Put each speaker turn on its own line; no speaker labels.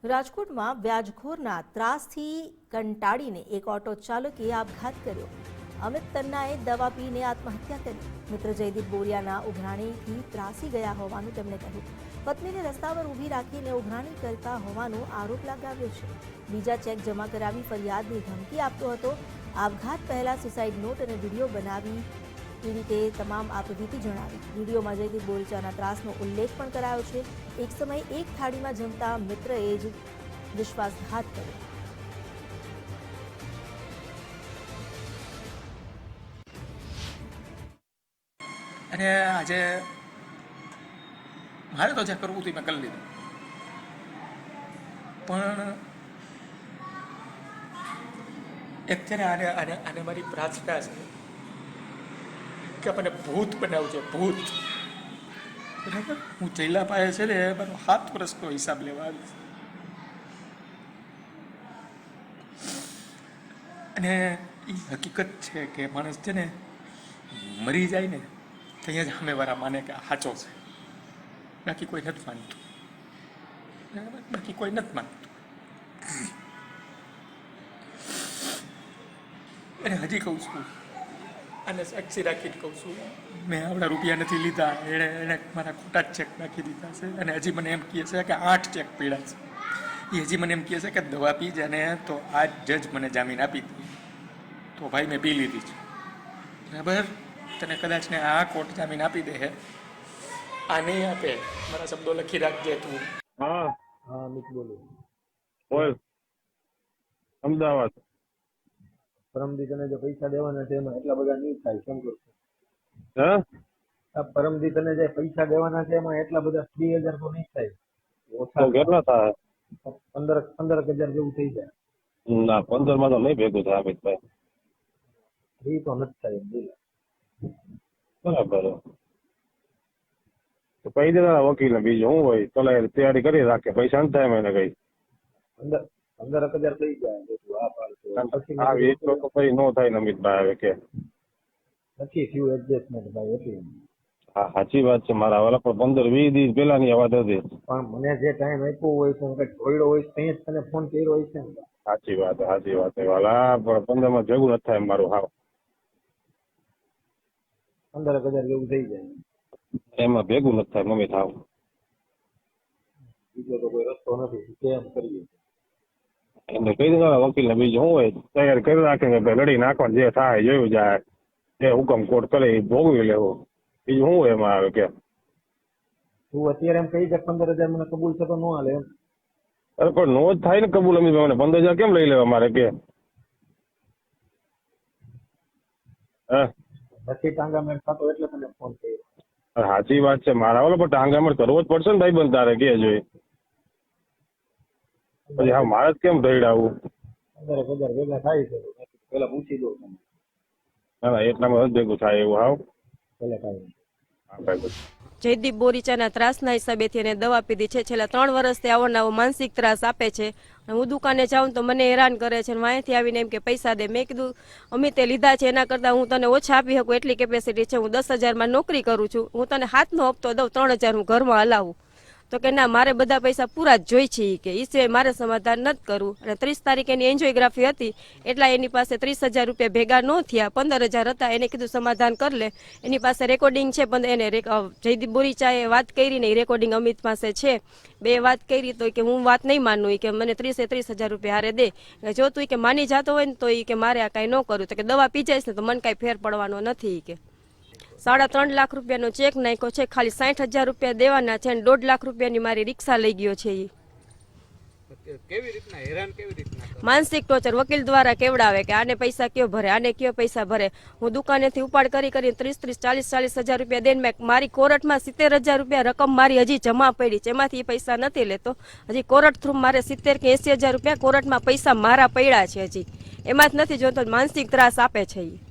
રાજકોટમાં વ્યાજખોરના ત્રાસથી કંટાળીને એક ઓટો ચાલકે આપઘાત કર્યો। અમિત તન્નાએ દવા પીને આત્મહત્યા કરી। મિત્ર જયદીપ બોરિયાના ઉઘરાણીથી ત્રાસી ગયા હોવાનું તેમણે કહ્યું। પત્નીને રસ્તા પર ઊભી રાખીને ઉઘરાણી કરતા હોવાનો આરોપ લગાવ્યો છે। બીજા ચેક જમા કરાવી ફરિયાદની ધમકી આપતો હતો। આપઘાત પહેલા સુસાઇડ નોટ અને વિડીયો બનાવી પીડિતે તમામ આપવીતી જણાવી। વિડીયોમાં જયદીપ બોરિયાના ત્રાસનો ઉલ્લેખ પણ કરાયો છે। એક સમયે એક થાળીમાં જમતા મિત્રએ જ વિશ્વાસઘાત કર્યો।
અને આજે મારે તો જે કરવું હતું મેં કરી લીધું, પણ એક છે ને આને મારી પ્રાર્થના છે કે મને ભૂત બનાવજે, ભૂત। બરાબર, હું જયલા પાસે છે ને મારો 7 વર્ષનો હિસાબ લેવા આવીશ। અને એ હકીકત છે કે માણસ છે ને મરી જાય ને ત્યાં જ સામેવાળા માને કે આ સાચો છે, બાકી કોઈ નથી માનતું। બરાબર, બાકી કોઈ નથી માનતું। અને હજી કહું છું, અને સાક્ષી રાખીને કહું છું, મેં આવડા રૂપિયા નથી લીધા, એણે મારા ખોટા ચેક નાખી દીધા છે। અને હજી મને એમ કહે છે કે 8 ચેક પીડા છે। એ હજી મને એમ કહે છે કે દવા પી જાય ને તો આ જજ મને જામીન આપી દે। તો ભાઈ મેં પી લીધી છે, બરાબર। તને કદાચ ને આ કોર્ટ જામીન આપી દે, આ નહીં આપે, મારા શબ્દો લખી રાખજે તું।
હા
હા મિત બોલું।
બોલ। અમદાવાદ।
પરમદી તને જે પૈસા દેવાના છે એમાં એટલા બધા નહીં થાય, કેમ કરું?
હે?
આ પરમદી તને જે પૈસા દેવાના છે એમાં એટલા બધા 3000 તો નહીં થાય, ઓછા
તો કેટલા થાય?
15,000 જેવું થઈ જાય।
ના 15 માં તો નહીં ભેગું થાય અમિતભાઈ।
એ તો નથી થાય બોલ।
બરાબર, તો કહી દે તારા વકીલ ને, બીજું શું હોય? ચલો તૈયારી કરી રાખે, પૈસા નથી થાય એને કઈ
15,000 થઈ જાય બધું આ પાડતો પછી
આ વેચો તો પછી નો થાય ને અમિતભાઈ હવે કે
નથી થયું એડજસ્ટમેન્ટ ભાઈ એટલે।
હા સાચી વાત છે મારા વાલા, પણ 15-20 દિવસ પેલા ની વાત હતી।
પણ મને જે ટાઈમ આપ્યો હોય તો હું કઈ જોઈડો હોય ત્યાં જ તને ફોન કર્યો હોય છે ને।
સાચી વાત છે વાલા, પણ 15 માં ભેગું નથી થાય મારું। હાવ
15,000 જેવું થઈ જાય,
એમાં ભેગું નથી થાય મમ્મી થાવ।
બીજો તો કોઈ રસ્તો નથી, કેમ કરીએ?
એમને કહી દે તારા વકીલ ને, બીજું શું હોય? તૈયારી કરી રાખે કે ભાઈ લડી નાખવાનું, જે થાય જોયું જાય, જે હુકમ કોર્ટ કરે એ ભોગવી લેવું, બીજું શું હોય એમાં આવે કે?
તું અત્યારે એમ કહી દે 15,000 મને કબૂલ છે તો ન હાલે એમ?
અરે પણ નો જ થાય ને કબૂલ અમિતભાઈ, મને 15,000 કેમ લઈ લેવા મારે કે? હે?
નથી ટાંગામેળ થતો એટલે તને ફોન કર્યો।
સાચી વાત છે મારા વાળો, પણ ટાંગામણ કરવો જ પડશે ને ભાઈ બંધ તારે કે જોઈ, પછી હા મારે જ કેમ દઈડાવું?
15,000 ભેગા થાય છે પેલા પૂછી દો તમે।
ના ના એટલામાં જ ભેગું થાય એવું હાવ।
પેલા થાય
હા ભાઈ
જયદીપ બોરીચાના ત્રાસના હિસાબેથી એને દવા પીધી છે। છેલ્લા 3 વર્ષથી આવો નવો માનસિક ત્રાસ આપે છે। હું દુકાને જાઉં તો મને હેરાન કરે છે, વાંયથી આવીને એમ કે પૈસા દે। મેં કીધું અમિતે લીધા છે એના કરતાં હું તને ઓછા આપી શકું એટલી કેપેસિટી છે, હું 10,000માં નોકરી કરું છું, હું તને હાથનો હપ્તો દઉં 3,000 હું ઘરમાં હલાવું। તો કે ના, મારે બધા પૈસા પૂરા જ જોઈ છે કે એ સિવાય મારે સમાધાન નથી કરવું। અને 30 તારીખે એની એન્જોયગ્રાફી હતી એટલા એની પાસે 30,000 રૂપિયા ભેગા ન થયા, 15,000 હતા। એને કીધું સમાધાન કરી લે, એની પાસે રેકોર્ડિંગ છે, પણ એને જયદીપ બોરીચાએ વાત કરી ને એ રેકોર્ડિંગ અમિત પાસે છે। બે વાત કરી તો કે હું વાત નહીં માનું, કે મને 30,000 રૂપિયા હારે દે। જો તું કે માની જતો હોય ને તો એ કે મારે આ કાંઈ ન કરું, તો કે દવા પી જઈશ ને તો મને કાંઈ ફેર પડવાનો નથી કે। 3.5 લાખ રૂપિયાનો ચેક નાખ્યો છે, ખાલી 60,000 રૂપિયા દેવાના છે, અને 1.5 લાખ રૂપિયાની મારી રિક્ષા લઈ ગયો છે।
કેવી રીતના હેરાન કેવી રીતના?
માનસિક ટોર્ચર વકીલ દ્વારા કેવડાવે કે આને પૈસા કયો ભરે, આને કયો પૈસા ભરે। હું દુકાનેથી ઉપાડ કરી 30, 40,000 રૂપિયા દઈને મેં મારી કોર્ટમાં 70,000 રૂપિયા રકમ મારી હજી જમા પડી છે, એમાંથી એ પૈસા નથી લેતો। હજી કોર્ટ થ્રુ મારે 70,000 કે 80,000 રૂપિયા કોર્ટમાં પૈસા મારા પડ્યા છે, હજી એમાં જ નથી જોતો। માનસિક ત્રાસ આપે છે એ।